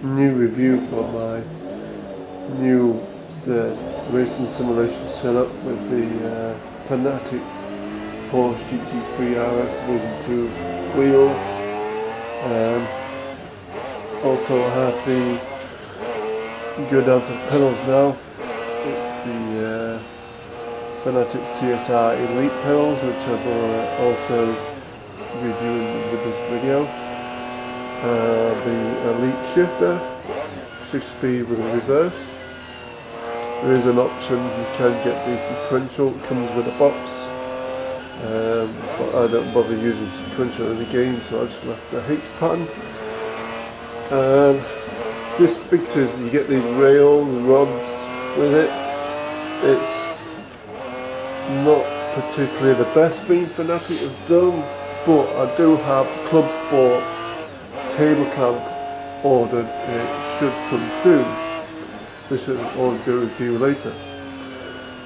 new review for my new racing simulation setup with the Fanatec Porsche GT3 RS Version 2 wheel. Also I have the go down to the pedals now. It's the Fanatec CSR Elite Pedels, which I've also reviewed with this video. The Elite Shifter, 6-speed with a reverse. There is an option, you can get the sequential, it comes with a box. But I don't bother using sequential in the game, so I just left the H pattern. This fixes, you get these rails, rods with it. It's not particularly the best thing Fanatec have done, but I do have the Club Sport table clamp ordered. It should come soon. This should always do a review later.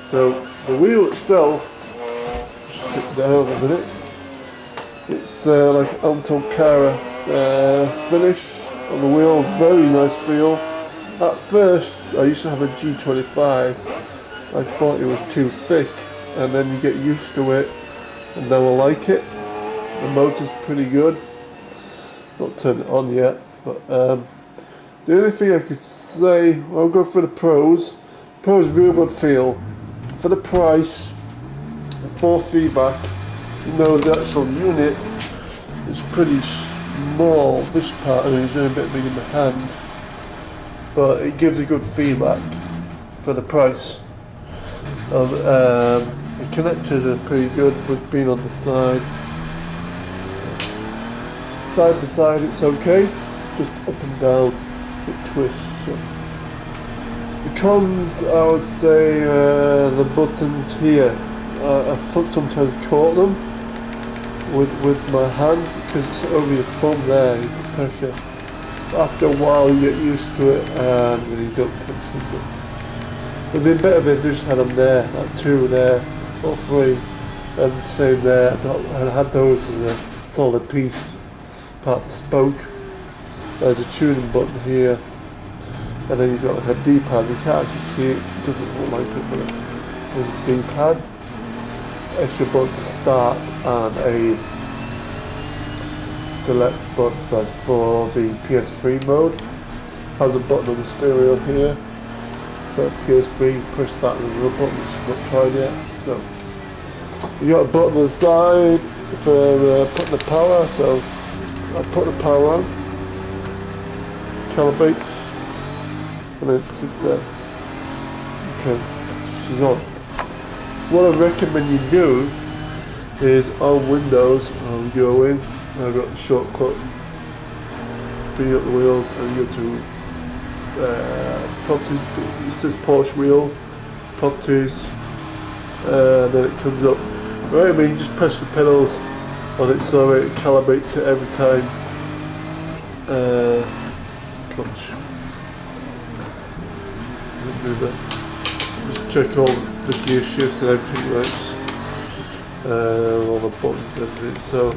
So the wheel itself, just sit down a minute. It's like Anton Cara finish on the wheel, very nice feel. At first I used to have a G25. I thought it was too thick, and then you get used to it, and now I like it. The motor's pretty good. Not turned it on yet, but the only thing I could say, I'll go for the pros. Pros, real good feel. For the price, for feedback, you know, the actual unit is pretty small. This part, I mean, it's only a bit big in my hand, but it gives a good feedback for the price. The connectors are pretty good with being on the side. Side to side it's okay, just up and down it twists. So the cons, I would say, the buttons here. I sometimes caught them with my hand because it's over your thumb there, you put pressure. After a while you get used to it and when you don't push them. It would be better if they just had them there, like 2 there or 3, and same there. I had those as a solid piece. Part of the spoke. There's a tuning button here, and then you've got like a D-pad. You can't actually see it, it doesn't look like it, but there's a D-pad. Extra buttons to start and a select button that's for the PS3 mode. Has a button on the stereo here for PS3. Push that and another button which I've not tried yet. So you got a button on the side for putting the power. So I put the power on, calibrates, and then it sits there. Okay, she's on. What I recommend you do is on Windows, I'll go in, I've got the shortcut, bring up the wheels, and you go to properties, it says Porsche wheel, properties, and then it comes up. Right, I mean, just press the pedals on it so it calibrates it every time. Clutch. Doesn't do that. Just check all the gear shifts and everything works. All the buttons and everything. So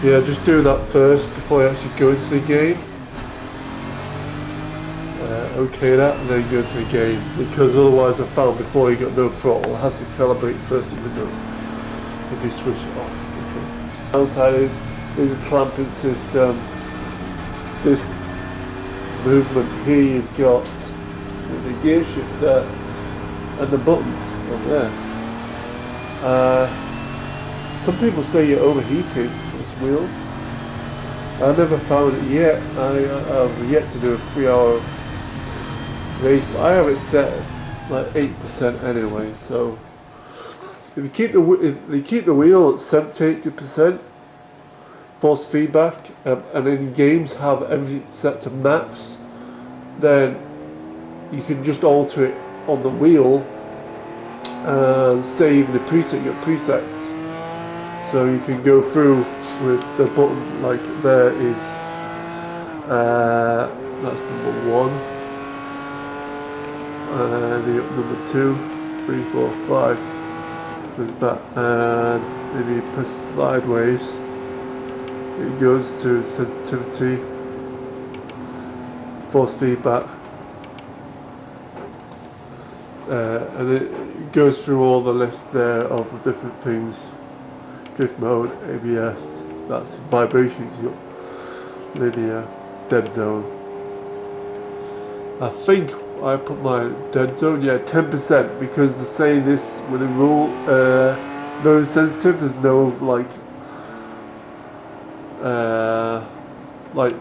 yeah, just do that first before you actually go into the game. Okay that, and then go into the game, because otherwise I found before you got no throttle, it has to calibrate first in Windows if you switch it off. Downside is this clamping system. This movement here you've got with the gear shifter and the buttons on there. Some people say you're overheating this wheel. I never found it yet. I've yet to do a 3-hour race, but I have it set like 8% anyway. So if you keep the wheel at 70-80% force feedback, and in games have everything set to max, then you can just alter it on the wheel and save the preset, your presets. So you can go through with the button, like there is, that's number 1, the number 2, 3, 4, 5. Goes back, and maybe press sideways, it goes to sensitivity, force feedback, and it goes through all the list there of the different things: drift mode, ABS, that's vibrations, you've got linear, dead zone. I think I put my dead zone, 10%, because saying this with a rule, very sensitive. There's no like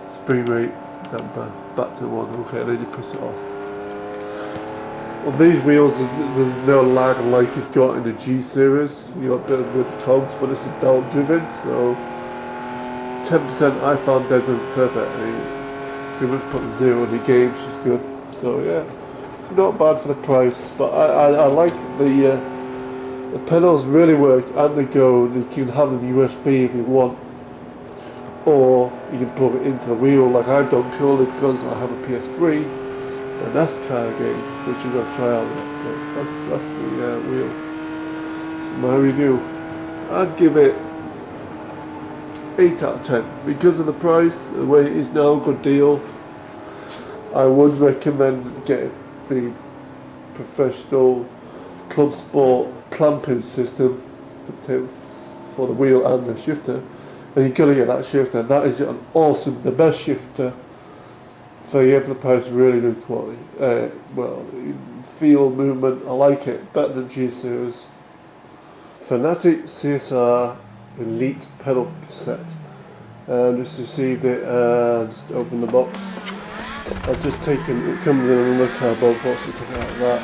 spring rate damper. Back to 1. Okay, then you press it off. On these wheels, there's no lag like you've got in the G series. You got the with the cogs, but this is belt driven, so 10%. I found dead zone perfect. You would put 0 in the game, which is good. So yeah, not bad for the price. But I like the pedals really work, and they go. You can have them USB if you want, or you can plug it into the wheel like I've done, purely because I have a PS3, a NASCAR game, which you're gonna try out. So that's the wheel. My review. I'd give it 8 out of 10 because of the price, the way it is now, good deal. I would recommend getting the professional club sport clamping system for the wheel and the shifter, and you've got to get that shifter. That is an awesome, the best shifter for you for the price. Really good quality. Well, feel, movement, I like it better than G series. Fanatec CSR Elite Pedel set. Just received it and just opened the box. I've just taken, it comes in another cardboard box, so took it out of that.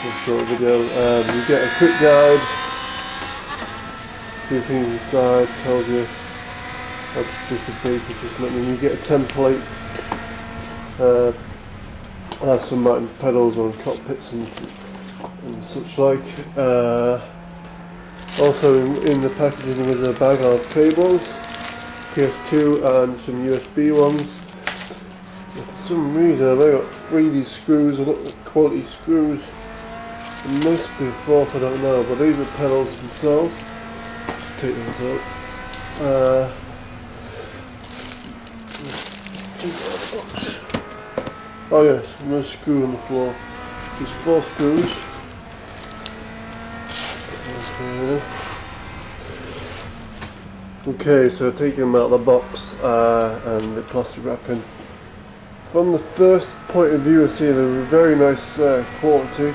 I'll show a video. You get a quick guide, a few things inside, tells you just a brief adjustment, and you get a template. Has some mounted pedals on cockpits and such like. Also in the packaging was a bag of cables, PS2 and some USB ones. For some reason I've got 3D screws, and little quality screws. It must be a fourth, I don't know, but these are pedals themselves. Just take those out. Oh yes, another screw on the floor. There's 4 screws. Okay, so taking them out of the box and the plastic wrapping. From the first point of view, I see they're very nice quality.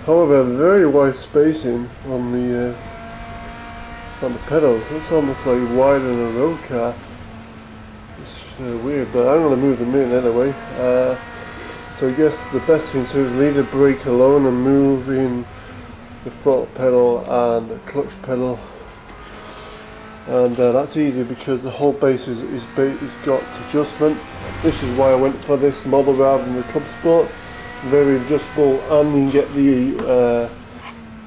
However, very wide spacing on the pedals. It's almost like wider than a road car. It's weird, but I'm going to move them in anyway. So I guess the best thing to do is leave the brake alone and move in the throttle pedal and the clutch pedal. And that's easy because the whole base is got adjustment. This is why I went for this model rather than the Club Sport. Very adjustable, and you can get the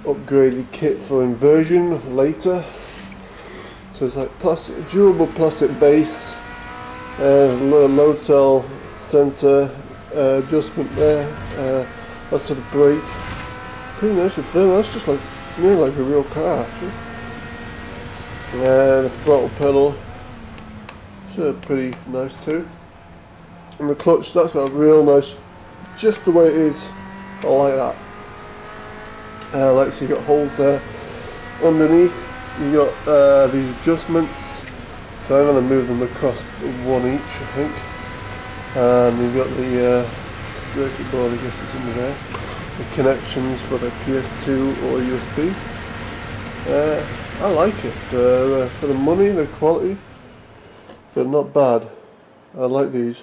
upgraded kit for inversion later. So it's like durable plastic base, load cell sensor adjustment there. That's for the brake. Pretty nice and firm. That's just like nearly like a real car actually. And the throttle pedal, so pretty nice too. And the clutch, that's got a real nice, just the way it is. I like that. Like so, you got holes there underneath. You got these adjustments. So I'm going to move them across 1 each, I think. And you've got the circuit board. I guess it's under there. The connections for the PS2 or USB. I like it for the money, the quality, but not bad. I like these.